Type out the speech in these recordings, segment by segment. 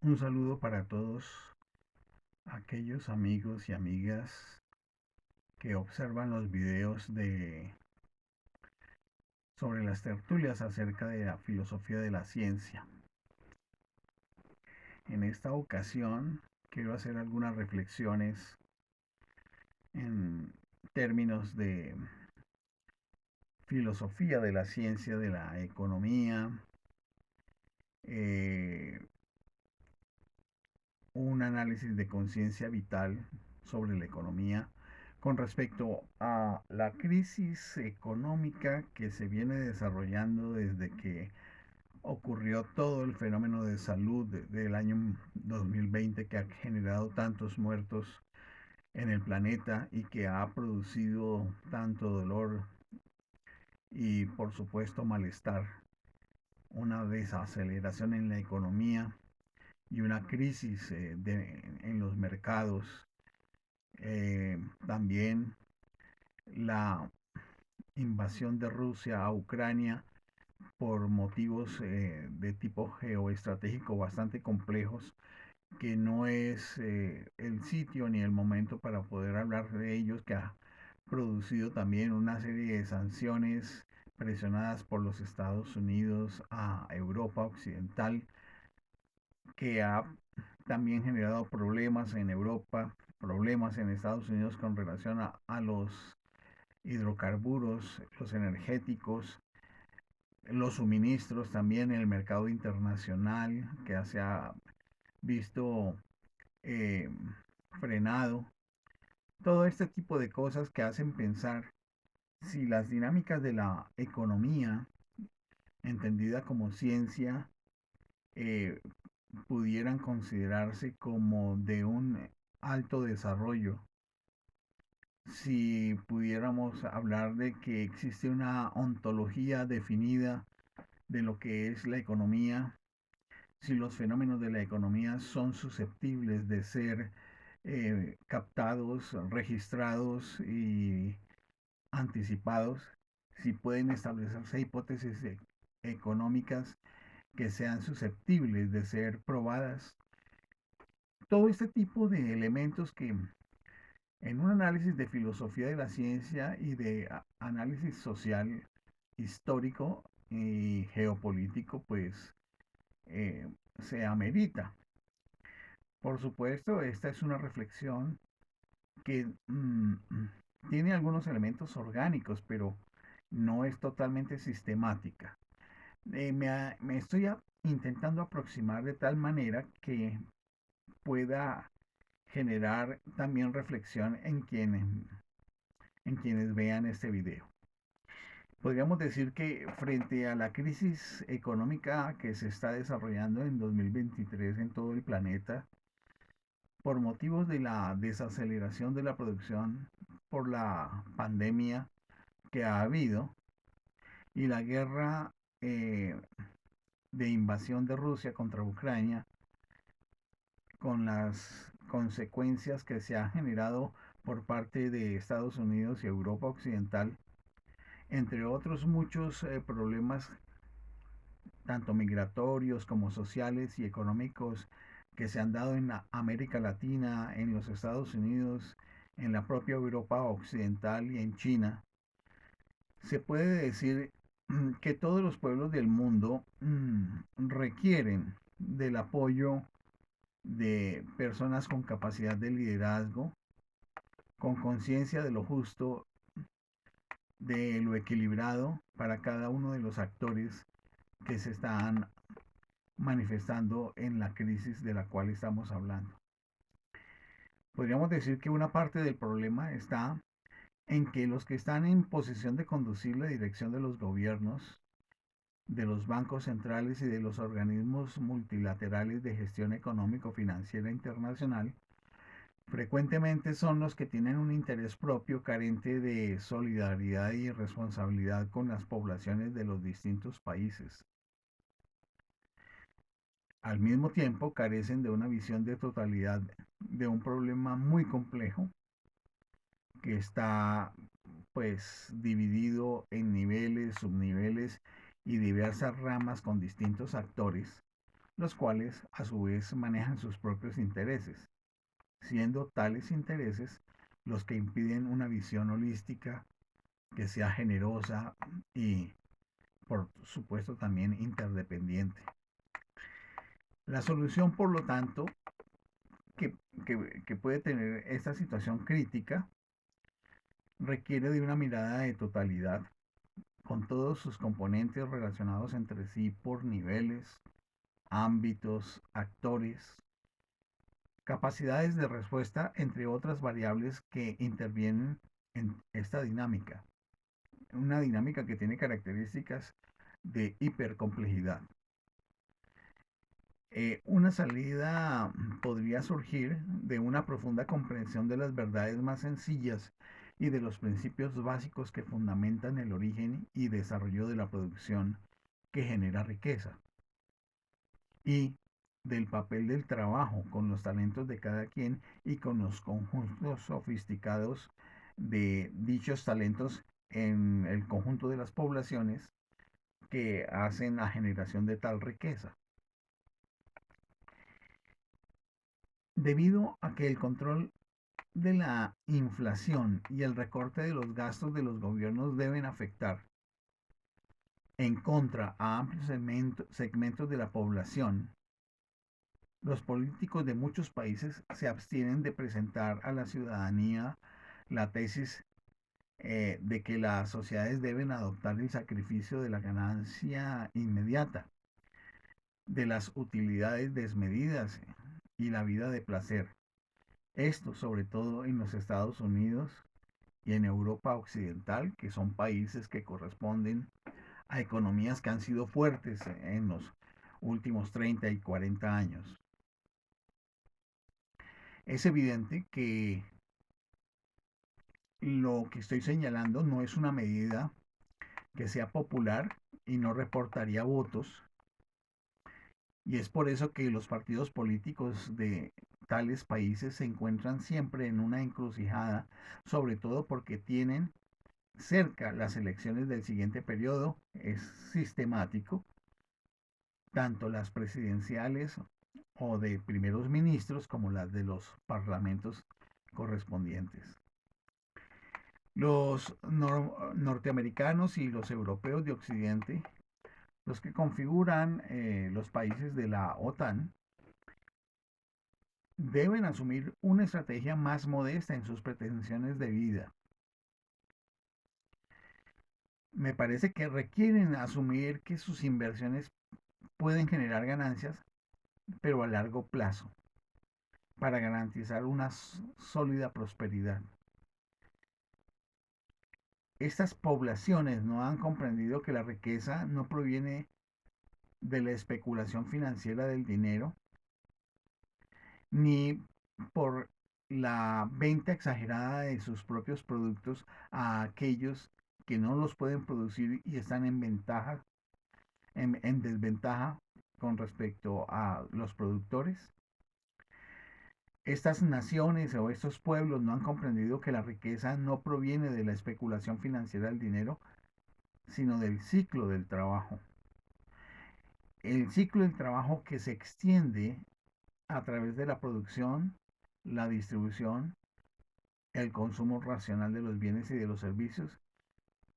Un saludo para todos aquellos amigos y amigas que observan los videos sobre las tertulias acerca de la filosofía de la ciencia. En esta ocasión quiero hacer algunas reflexiones en términos de filosofía de la ciencia, de la economía, eh, un análisis de conciencia vital sobre la economía con respecto a la crisis económica que se viene desarrollando desde que ocurrió todo el fenómeno de salud del año 2020 que ha generado tantos muertos en el planeta y que ha producido tanto dolor y por supuesto malestar, una desaceleración en la economía y una crisis en los mercados. También la invasión de Rusia a Ucrania por motivos de tipo geoestratégico bastante complejos, que no es el sitio ni el momento para poder hablar de ellos, que ha producido también una serie de sanciones presionadas por los Estados Unidos a Europa Occidental, que ha también generado problemas en Europa, problemas en Estados Unidos con relación a los hidrocarburos, los energéticos, los suministros también en el mercado internacional que se ha visto eh, frenado. Todo este tipo de cosas que hacen pensar si las dinámicas de la economía, entendida como ciencia, eh, pudieran considerarse como de un alto desarrollo, si pudiéramos hablar de que existe una ontología definida de lo que es la economía, si los fenómenos de la economía son susceptibles de ser captados, registrados y anticipados, si pueden establecerse hipótesis económicas que sean susceptibles de ser probadas. Todo este tipo de elementos que en un análisis de filosofía de la ciencia y de análisis social, histórico y geopolítico, pues se amerita. Por supuesto, esta es una reflexión que tiene algunos elementos orgánicos, pero no es totalmente sistemática. Me estoy intentando aproximar de tal manera que pueda generar también reflexión en quienes vean este video. Podríamos decir que frente a la crisis económica que se está desarrollando en 2023 en todo el planeta, por motivos de la desaceleración de la producción por la pandemia que ha habido y la guerra eh, de invasión de Rusia contra Ucrania, con las consecuencias que se ha generado por parte de Estados Unidos y Europa Occidental, entre otros muchos problemas, tanto migratorios como sociales y económicos, que se han dado en América Latina, en los Estados Unidos, en la propia Europa Occidental y en China. Se puede decir que todos los pueblos del mundo requieren del apoyo de personas con capacidad de liderazgo, con conciencia de lo justo, de lo equilibrado para cada uno de los actores que se están manifestando en la crisis de la cual estamos hablando. Podríamos decir que una parte del problema está en que los que están en posición de conducir la dirección de los gobiernos, de los bancos centrales y de los organismos multilaterales de gestión económico-financiera internacional, frecuentemente son los que tienen un interés propio carente de solidaridad y responsabilidad con las poblaciones de los distintos países. Al mismo tiempo, carecen de una visión de totalidad de un problema muy complejo que está pues dividido en niveles, subniveles y diversas ramas con distintos actores, los cuales a su vez manejan sus propios intereses, siendo tales intereses los que impiden una visión holística que sea generosa y, por supuesto, también interdependiente. La solución, por lo tanto, que, que puede tener esta situación crítica requiere de una mirada de totalidad, con todos sus componentes relacionados entre sí por niveles, ámbitos, actores, capacidades de respuesta, entre otras variables que intervienen en esta dinámica. Una dinámica que tiene características de hipercomplejidad. Una salida podría surgir de una profunda comprensión de las verdades más sencillas y de los principios básicos que fundamentan el origen y desarrollo de la producción que genera riqueza, y del papel del trabajo con los talentos de cada quien y con los conjuntos sofisticados de dichos talentos en el conjunto de las poblaciones que hacen la generación de tal riqueza. Debido a que el control de la inflación y el recorte de los gastos de los gobiernos deben afectar en contra a amplios segmentos de la población, los políticos de muchos países se abstienen de presentar a la ciudadanía la tesis de que las sociedades deben adoptar el sacrificio de la ganancia inmediata, de las utilidades desmedidas y la vida de placer. Esto sobre todo en los Estados Unidos y en Europa Occidental, que son países que corresponden a economías que han sido fuertes en los últimos 30 y 40 años. Es evidente que lo que estoy señalando no es una medida que sea popular y no reportaría votos, y es por eso que los partidos políticos de tales países se encuentran siempre en una encrucijada, sobre todo porque tienen cerca las elecciones del siguiente periodo. Es sistemático, tanto las presidenciales o de primeros ministros como las de los parlamentos correspondientes. Los norteamericanos y los europeos de Occidente, los que configuran los países de la OTAN, deben asumir una estrategia más modesta en sus pretensiones de vida. Me parece que requieren asumir que sus inversiones pueden generar ganancias, pero a largo plazo, para garantizar una sólida prosperidad. Estas poblaciones no han comprendido que la riqueza no proviene de la especulación financiera del dinero, ni por la venta exagerada de sus propios productos a aquellos que no los pueden producir y están en ventaja, en desventaja con respecto a los productores. Estas naciones o estos pueblos no han comprendido que la riqueza no proviene de la especulación financiera del dinero, sino del ciclo del trabajo. El ciclo del trabajo que se extiende a través de la producción, la distribución, el consumo racional de los bienes y de los servicios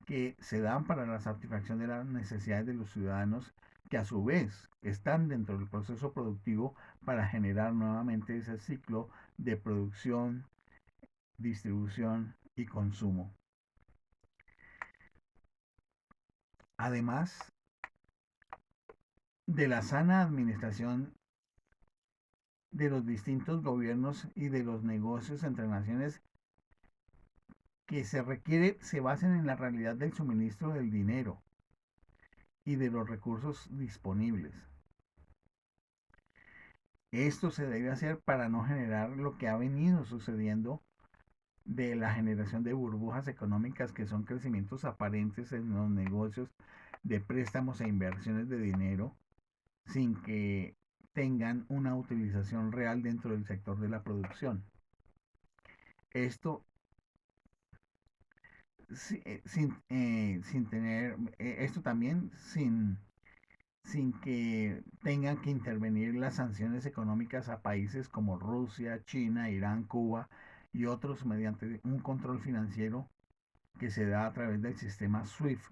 que se dan para la satisfacción de las necesidades de los ciudadanos, que a su vez están dentro del proceso productivo para generar nuevamente ese ciclo de producción, distribución y consumo. Además de la sana administración de los distintos gobiernos y de los negocios entre naciones, que se requiere se basen en la realidad del suministro del dinero y de los recursos disponibles. Esto se debe hacer para no generar lo que ha venido sucediendo de la generación de burbujas económicas, que son crecimientos aparentes en los negocios de préstamos e inversiones de dinero sin que tengan una utilización real dentro del sector de la producción. Esto sin tener, esto también sin sin que tengan que intervenir las sanciones económicas a países como Rusia, China, Irán, Cuba y otros mediante un control financiero que se da a través del sistema SWIFT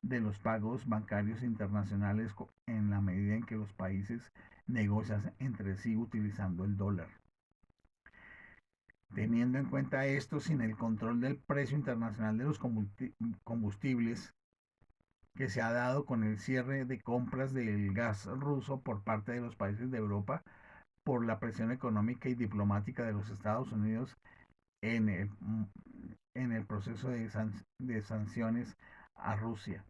de los pagos bancarios internacionales en la medida en que los países negocian entre sí utilizando el dólar. Teniendo en cuenta esto, sin el control del precio internacional de los combustibles que se ha dado con el cierre de compras del gas ruso por parte de los países de Europa por la presión económica y diplomática de los Estados Unidos en el proceso de sanciones a Rusia.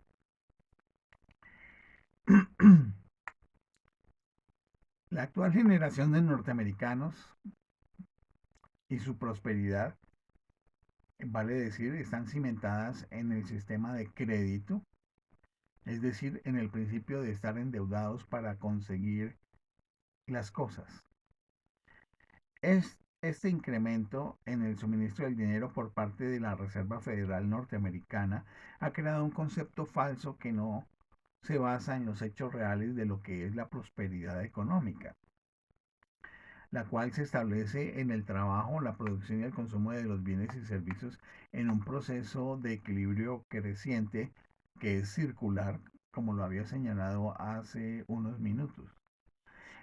La actual generación de norteamericanos y su prosperidad, vale decir, están cimentadas en el sistema de crédito, es decir, en el principio de estar endeudados para conseguir las cosas. Este incremento en el suministro del dinero por parte de la Reserva Federal Norteamericana ha creado un concepto falso que no se basa en los hechos reales de lo que es la prosperidad económica, la cual se establece en el trabajo, la producción y el consumo de los bienes y servicios en un proceso de equilibrio creciente que es circular, como lo había señalado hace unos minutos.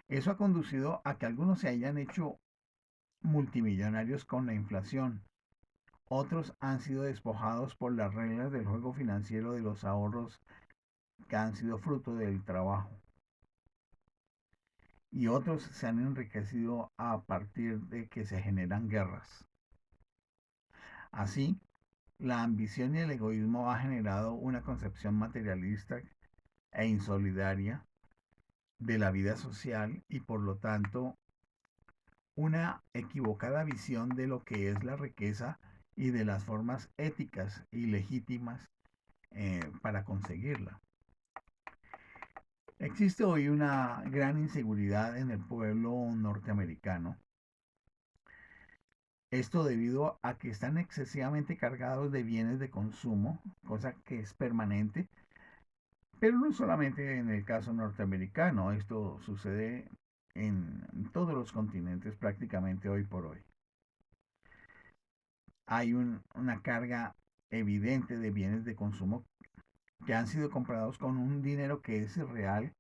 Eso ha conducido a que algunos se hayan hecho multimillonarios con la inflación. Otros han sido despojados por las reglas del juego financiero de los ahorros que han sido fruto del trabajo. Y otros se han enriquecido a partir de que se generan guerras. Así, la ambición y el egoísmo ha generado una concepción materialista e insolidaria de la vida social y por lo tanto una equivocada visión de lo que es la riqueza y de las formas éticas y legítimas para conseguirla. Existe hoy una gran inseguridad en el pueblo norteamericano. Esto debido a que están excesivamente cargados de bienes de consumo, cosa que es permanente, pero no solamente en el caso norteamericano, esto sucede en todos los continentes prácticamente hoy por hoy. Hay una carga evidente de bienes de consumo que han sido comprados con un dinero que es irreal,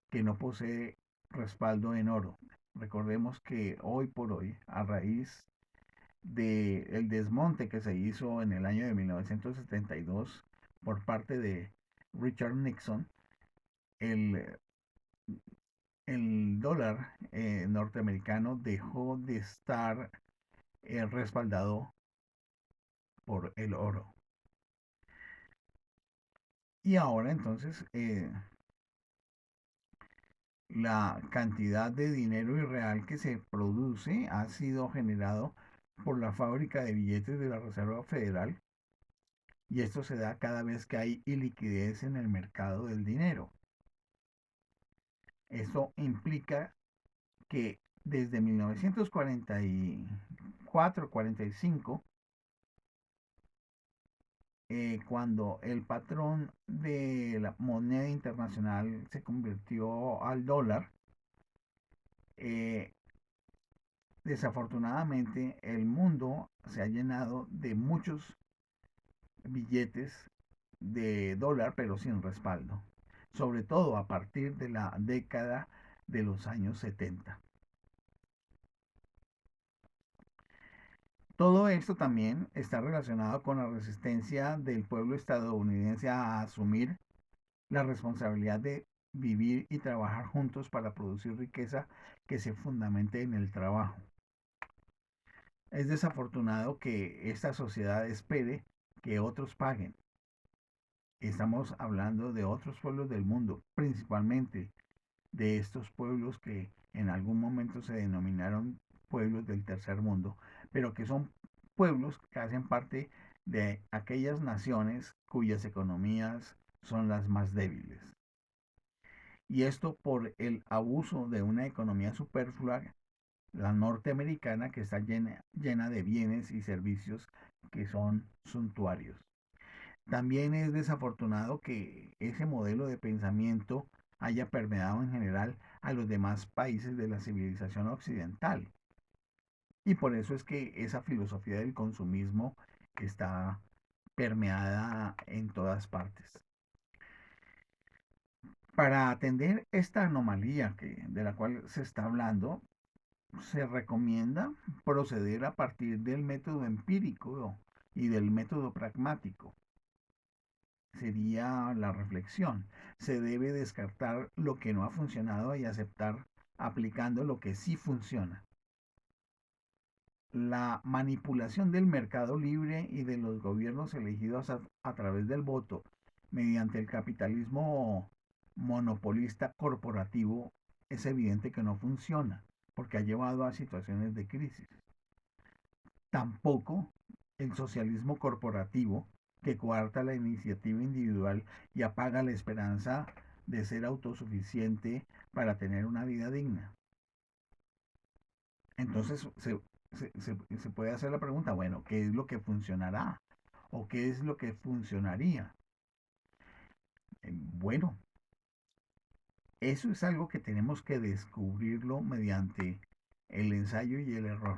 que no posee respaldo en oro. Recordemos que hoy por hoy, a raíz del desmonte que se hizo en el año de 1972 por parte de Richard Nixon, el, el dólar norteamericano dejó de estar respaldado por el oro. Y ahora entonces la cantidad de dinero irreal que se produce ha sido generado por la fábrica de billetes de la Reserva Federal y esto se da cada vez que hay iliquidez en el mercado del dinero. Esto implica que desde 1944-45, cuando el patrón de la moneda internacional se convirtió al dólar, eh, desafortunadamente el mundo se ha llenado de muchos billetes de dólar, pero sin respaldo, sobre todo a partir de la década de los años 70. Todo esto también está relacionado con la resistencia del pueblo estadounidense a asumir la responsabilidad de vivir y trabajar juntos para producir riqueza que se fundamente en el trabajo. Es desafortunado que esta sociedad espere que otros paguen. Estamos hablando de otros pueblos del mundo, principalmente de estos pueblos que en algún momento se denominaron pueblos del tercer mundo, pero que son pueblos que hacen parte de aquellas naciones cuyas economías son las más débiles. Y esto por el abuso de una economía superflua, la norteamericana, que está llena de bienes y servicios que son suntuarios. También es desafortunado que ese modelo de pensamiento haya permeado en general a los demás países de la civilización occidental. Y por eso es que esa filosofía del consumismo está permeada en todas partes. Para atender esta anomalía de la cual se está hablando, se recomienda proceder a partir del método empírico y del método pragmático. Sería la reflexión. Se debe descartar lo que no ha funcionado y aceptar aplicando lo que sí funciona. La manipulación del mercado libre y de los gobiernos elegidos a través del voto mediante el capitalismo monopolista corporativo es evidente que no funciona porque ha llevado a situaciones de crisis. Tampoco el socialismo corporativo, que coarta la iniciativa individual y apaga la esperanza de ser autosuficiente para tener una vida digna. Entonces se puede hacer la pregunta, bueno, ¿qué es lo que funcionará? ¿O qué es lo que funcionaría? Bueno, eso es algo que tenemos que descubrirlo mediante el ensayo y el error.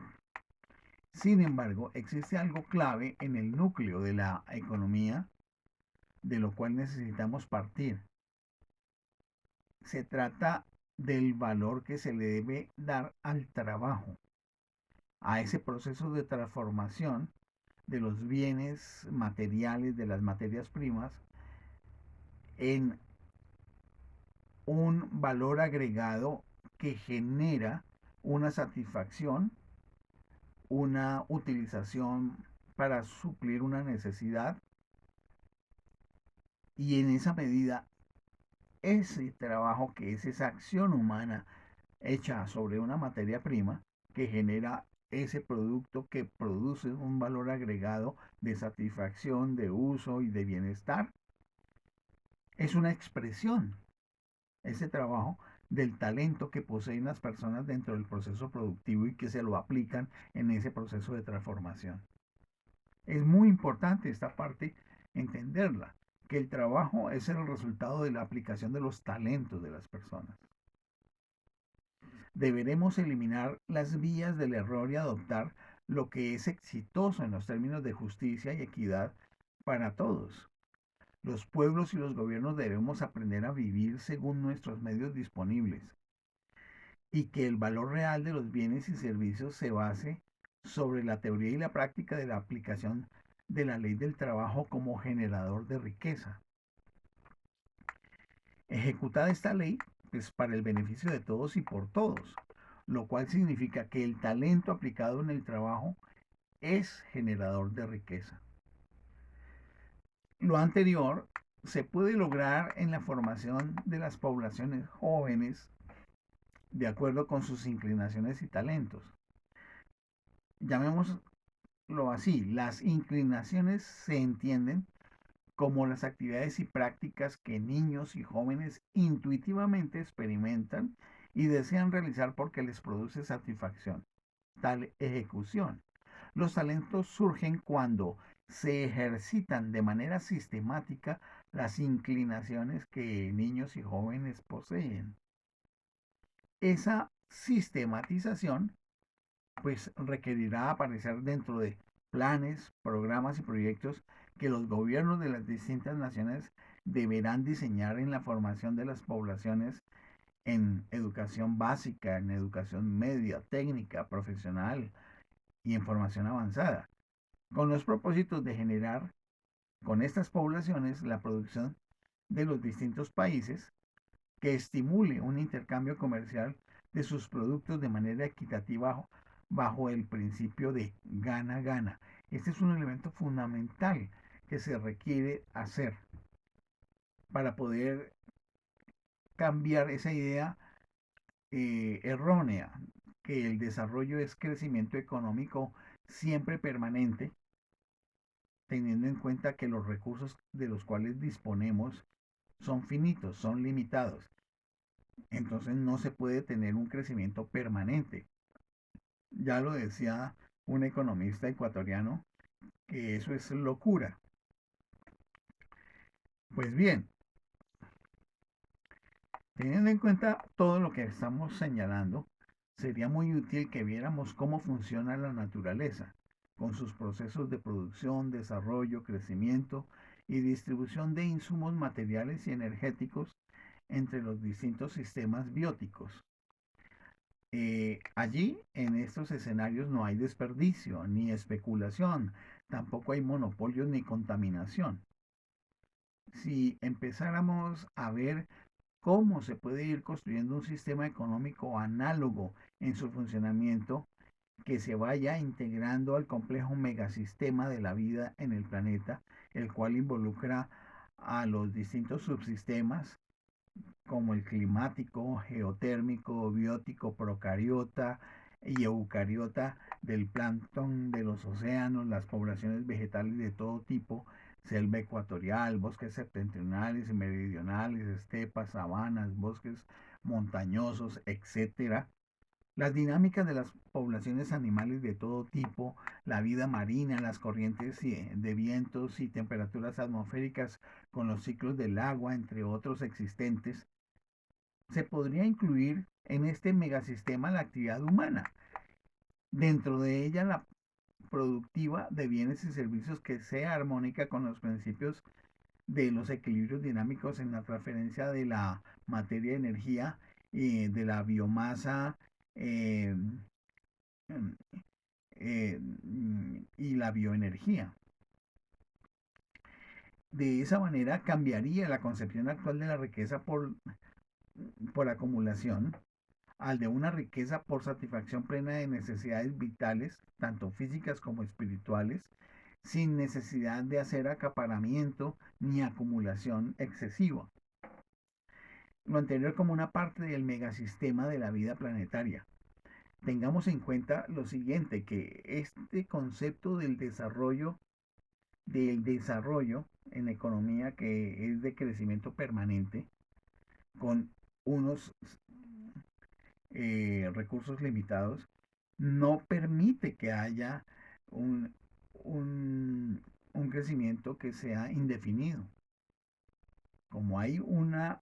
Sin embargo, existe algo clave en el núcleo de la economía de lo cual necesitamos partir. Se trata del valor que se le debe dar al trabajo, a ese proceso de transformación de los bienes materiales, de las materias primas, en un valor agregado que genera una satisfacción, una utilización para suplir una necesidad y en esa medida ese trabajo que es esa acción humana hecha sobre una materia prima que genera ese producto que produce un valor agregado de satisfacción, de uso y de bienestar. Es una expresión, ese trabajo, del talento que poseen las personas dentro del proceso productivo y que se lo aplican en ese proceso de transformación. Es muy importante esta parte entenderla, que el trabajo es el resultado de la aplicación de los talentos de las personas. Deberemos eliminar las vías del error y adoptar lo que es exitoso en los términos de justicia y equidad para todos. Los pueblos y los gobiernos debemos aprender a vivir según nuestros medios disponibles y que el valor real de los bienes y servicios se base sobre la teoría y la práctica de la aplicación de la ley del trabajo como generador de riqueza. Ejecutada esta ley, pues para el beneficio de todos y por todos, lo cual significa que el talento aplicado en el trabajo es generador de riqueza. Lo anterior se puede lograr en la formación de las poblaciones jóvenes de acuerdo con sus inclinaciones y talentos. Llamémoslo así, las inclinaciones se entienden como las actividades y prácticas que niños y jóvenes intuitivamente experimentan y desean realizar porque les produce satisfacción. Tal ejecución. Los talentos surgen cuando se ejercitan de manera sistemática las inclinaciones que niños y jóvenes poseen. Esa sistematización pues requerirá aparecer dentro de planes, programas y proyectos que los gobiernos de las distintas naciones deberán diseñar en la formación de las poblaciones en educación básica, en educación media, técnica, profesional y en formación avanzada, con los propósitos de generar con estas poblaciones la producción de los distintos países que estimule un intercambio comercial de sus productos de manera equitativa bajo el principio de gana-gana. Este es un elemento fundamental que se requiere hacer para poder cambiar esa idea errónea que el desarrollo es crecimiento económico siempre permanente, teniendo en cuenta que los recursos de los cuales disponemos son finitos, son limitados. Entonces no se puede tener un crecimiento permanente. Ya lo decía un economista ecuatoriano, que eso es locura. Pues bien, teniendo en cuenta todo lo que estamos señalando, sería muy útil que viéramos cómo funciona la naturaleza, con sus procesos de producción, desarrollo, crecimiento y distribución de insumos materiales y energéticos entre los distintos sistemas bióticos. Allí, en estos escenarios, no hay desperdicio ni especulación, tampoco hay monopolios ni contaminación. Si empezáramos a ver cómo se puede ir construyendo un sistema económico análogo en su funcionamiento que se vaya integrando al complejo megasistema de la vida en el planeta, el cual involucra a los distintos subsistemas como el climático, geotérmico, biótico, procariota y eucariota, del plancton de los océanos, las poblaciones vegetales de todo tipo, selva ecuatorial, bosques septentrionales y meridionales, estepas, sabanas, bosques montañosos, etcétera. Las dinámicas de las poblaciones animales de todo tipo, la vida marina, las corrientes de vientos y temperaturas atmosféricas con los ciclos del agua, entre otros existentes, se podría incluir en este megasistema la actividad humana. Dentro de ella la productiva de bienes y servicios que sea armónica con los principios de los equilibrios dinámicos en la transferencia de la materia, energía, de la biomasa, eh, y la bioenergía. De esa manera cambiaría la concepción actual de la riqueza por acumulación al de una riqueza por satisfacción plena de necesidades vitales, tanto físicas como espirituales, sin necesidad de hacer acaparamiento ni acumulación excesiva. Lo anterior como una parte del megasistema de la vida planetaria. Tengamos en cuenta lo siguiente, que este concepto del desarrollo en economía que es de crecimiento permanente, con unos recursos limitados, no permite que haya un, un, un crecimiento que sea indefinido. Como hay una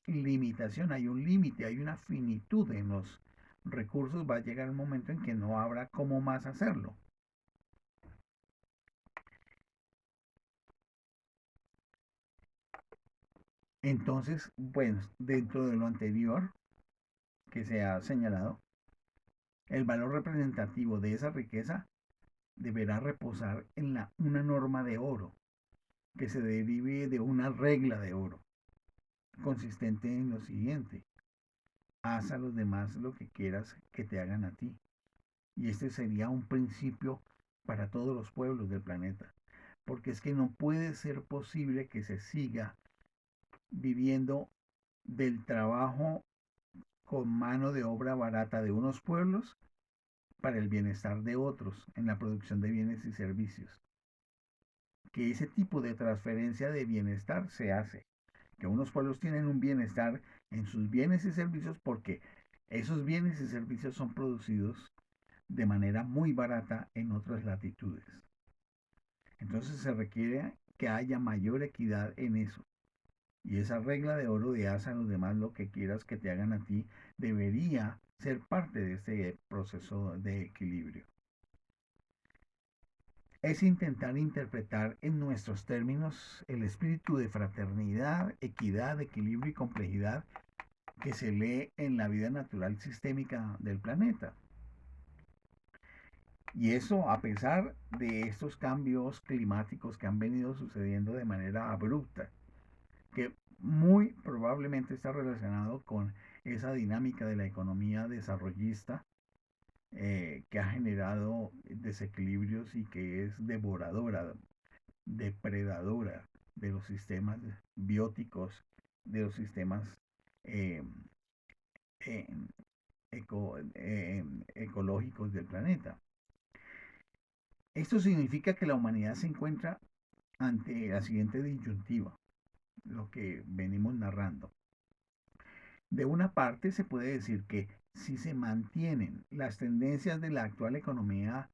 limitación, hay un límite, hay una finitud en los recursos, va a llegar un momento en que no habrá cómo más hacerlo. Entonces, bueno, dentro de lo anterior que se ha señalado, el valor representativo de esa riqueza deberá reposar en una norma de oro que se derive de una regla de oro, consistente en lo siguiente: haz a los demás lo que quieras que te hagan a ti. Y este sería un principio para todos los pueblos del planeta, porque es que no puede ser posible que se siga viviendo del trabajo con mano de obra barata de unos pueblos para el bienestar de otros en la producción de bienes y servicios. Que ese tipo de transferencia de bienestar se hace, que unos pueblos tienen un bienestar en sus bienes y servicios porque esos bienes y servicios son producidos de manera muy barata en otras latitudes. Entonces se requiere que haya mayor equidad en eso. Y esa regla de oro de haz a los demás lo que quieras que te hagan a ti debería ser parte de este proceso de equilibrio. Es intentar interpretar en nuestros términos el espíritu de fraternidad, equidad, equilibrio y complejidad que se lee en la vida natural sistémica del planeta. Y eso a pesar de estos cambios climáticos que han venido sucediendo de manera abrupta, que muy probablemente está relacionado con esa dinámica de la economía desarrollista, que ha generado desequilibrios y que es devoradora, depredadora de los sistemas bióticos, de los sistemas eh, eh, ecológicos del planeta. Esto significa que la humanidad se encuentra ante la siguiente disyuntiva, lo que venimos narrando. De una parte se puede decir que si se mantienen las tendencias de la actual economía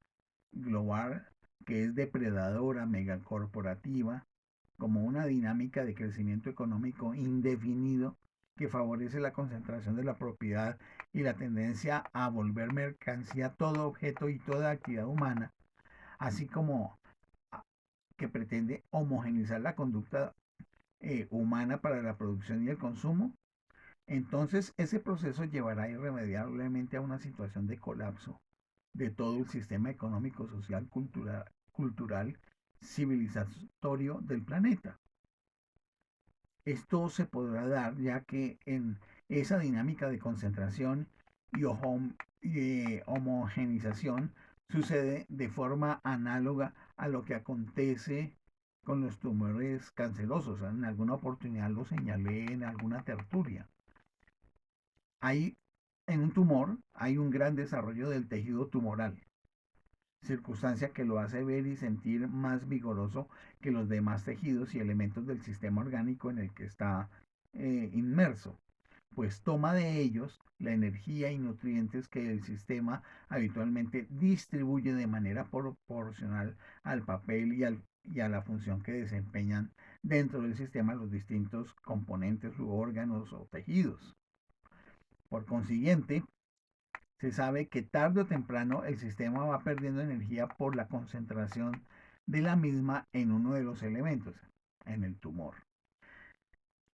global, que es depredadora, megacorporativa, como una dinámica de crecimiento económico indefinido que favorece la concentración de la propiedad y la tendencia a volver mercancía todo objeto y toda actividad humana, así como que pretende homogeneizar la conducta humana para la producción y el consumo, entonces ese proceso llevará irremediablemente a una situación de colapso de todo el sistema económico, social, cultural, civilizatorio del planeta. Esto se podrá dar ya que en esa dinámica de concentración y homogenización sucede de forma análoga a lo que acontece con los tumores cancerosos. En alguna oportunidad lo señalé en alguna tertulia. Hay, en un tumor hay un gran desarrollo del tejido tumoral, circunstancia que lo hace ver y sentir más vigoroso que los demás tejidos y elementos del sistema orgánico en el que está inmerso, pues toma de ellos la energía y nutrientes que el sistema habitualmente distribuye de manera proporcional al papel y a la función que desempeñan dentro del sistema los distintos componentes u órganos o tejidos. Por consiguiente, se sabe que tarde o temprano el sistema va perdiendo energía por la concentración de la misma en uno de los elementos, en el tumor,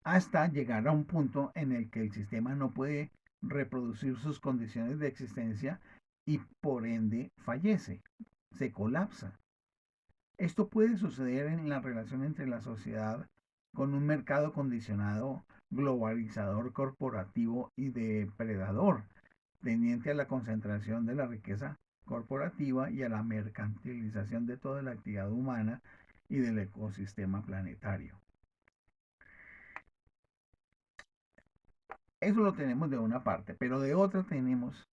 hasta llegar a un punto en el que el sistema no puede reproducir sus condiciones de existencia y por ende fallece, se colapsa. Esto puede suceder en la relación entre la sociedad con un mercado condicionado, globalizador, corporativo y depredador, tendiente a la concentración de la riqueza corporativa y a la mercantilización de toda la actividad humana y del ecosistema planetario. Eso lo tenemos de una parte, pero de otra tenemos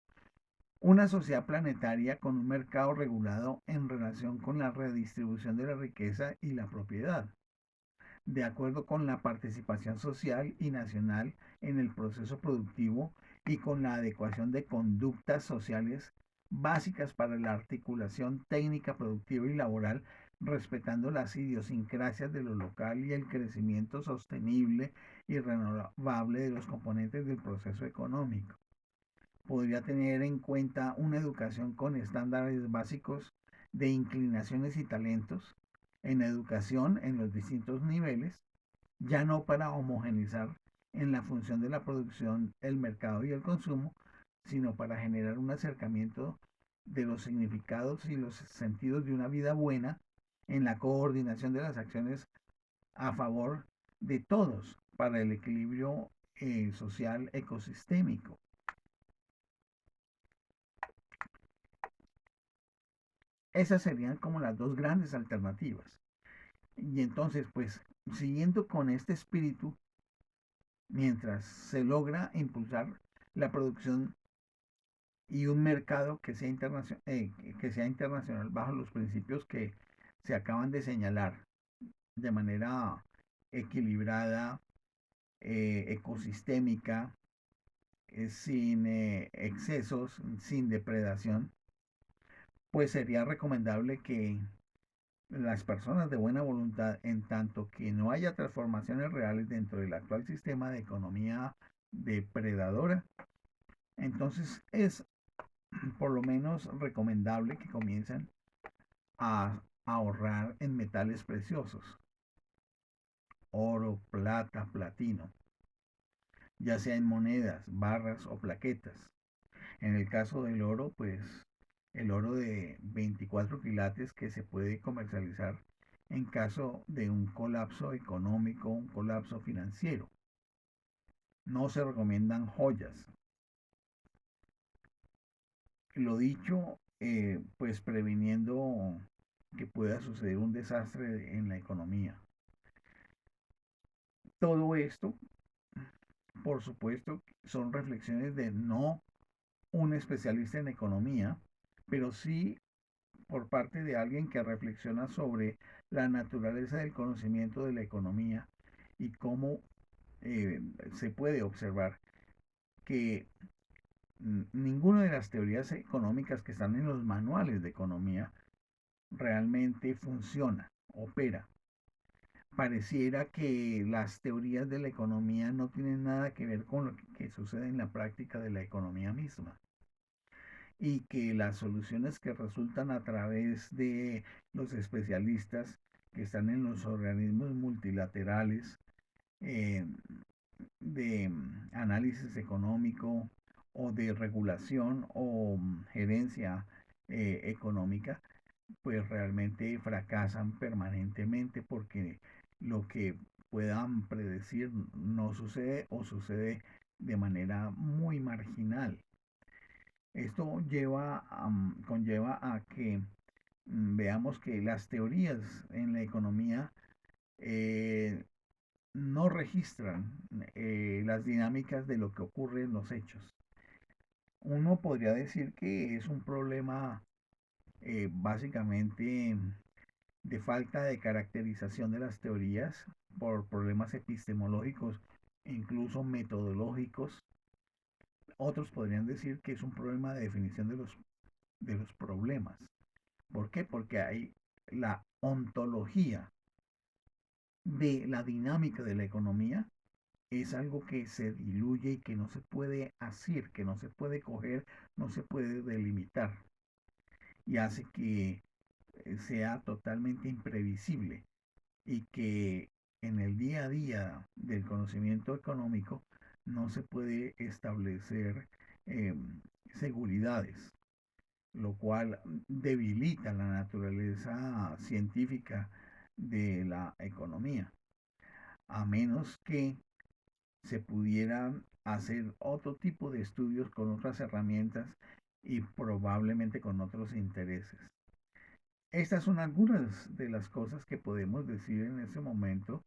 una sociedad planetaria con un mercado regulado en relación con la redistribución de la riqueza y la propiedad, de acuerdo con la participación social y nacional en el proceso productivo y con la adecuación de conductas sociales básicas para la articulación técnica, productiva y laboral, respetando las idiosincrasias de lo local y el crecimiento sostenible y renovable de los componentes del proceso económico. Podría tener en cuenta una educación con estándares básicos de inclinaciones y talentos en educación en los distintos niveles, ya no para homogenizar en la función de la producción, el mercado y el consumo, sino para generar un acercamiento de los significados y los sentidos de una vida buena en la coordinación de las acciones a favor de todos para el equilibrio social ecosistémico. Esas serían como las dos grandes alternativas. Y entonces, pues, siguiendo con este espíritu, mientras se logra impulsar la producción y un mercado que sea internacional bajo los principios que se acaban de señalar de manera equilibrada, ecosistémica, sin excesos, sin depredación, pues sería recomendable que las personas de buena voluntad, en tanto que no haya transformaciones reales dentro del actual sistema de economía depredadora, entonces es por lo menos recomendable que comiencen a ahorrar en metales preciosos, oro, plata, platino, ya sea en monedas, barras o plaquetas. En el caso del oro, pues el oro de 24 quilates que se puede comercializar en caso de un colapso económico, un colapso financiero. No se recomiendan joyas. Lo dicho, pues previniendo que pueda suceder un desastre en la economía. Todo esto, por supuesto, son reflexiones de no un especialista en economía, pero sí por parte de alguien que reflexiona sobre la naturaleza del conocimiento de la economía y cómo se puede observar que ninguna de las teorías económicas que están en los manuales de economía realmente funciona, opera. pareciera que las teorías de la economía no tienen nada que ver con lo que sucede en la práctica de la economía misma y que las soluciones que resultan a través de los especialistas que están en los organismos multilaterales eh, de análisis económico o de regulación o gerencia económica, pues realmente fracasan permanentemente porque lo que puedan predecir no sucede o sucede de manera muy marginal. Esto conlleva a que veamos que las teorías en la economía eh, no registran las dinámicas de lo que ocurre en los hechos. Uno podría decir que es un problema básicamente de falta de caracterización de las teorías por problemas epistemológicos e incluso metodológicos. Otros podrían decir que es un problema de definición de los problemas. ¿Por qué? Porque hay la ontología de la dinámica de la economía es algo que se diluye y que no se puede asir, que no se puede coger, no se puede delimitar y hace que sea totalmente imprevisible y que en el día a día del conocimiento económico no se puede establecer eh, seguridades, lo cual debilita la naturaleza científica de la economía, a menos que se pudieran hacer otro tipo de estudios con otras herramientas y probablemente con otros intereses. Estas son algunas de las cosas que podemos decir en ese momento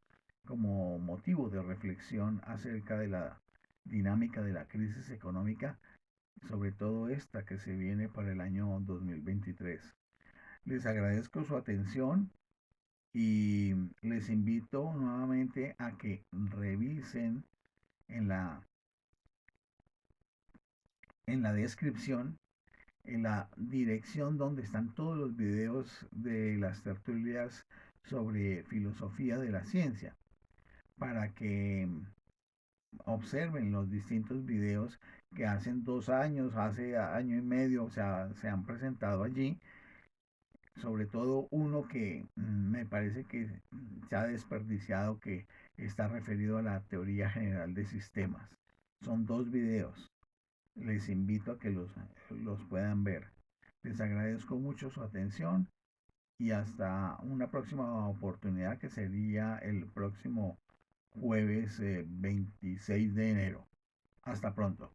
como motivo de reflexión acerca de la dinámica de la crisis económica, sobre todo esta que se viene para el año 2023. Les agradezco su atención y les invito nuevamente a que revisen en la, en la descripción, en la dirección donde están todos los videos de las tertulias sobre filosofía de la ciencia, para que observen los distintos videos que hace 2 años, hace año y medio, o sea, se han presentado allí, sobre todo uno que me parece que se ha desperdiciado, que está referido a la teoría general de sistemas. Son 2 videos. Les invito a que los puedan ver. Les agradezco mucho su atención y hasta una próxima oportunidad que sería el próximo jueves 26 de enero. Hasta pronto.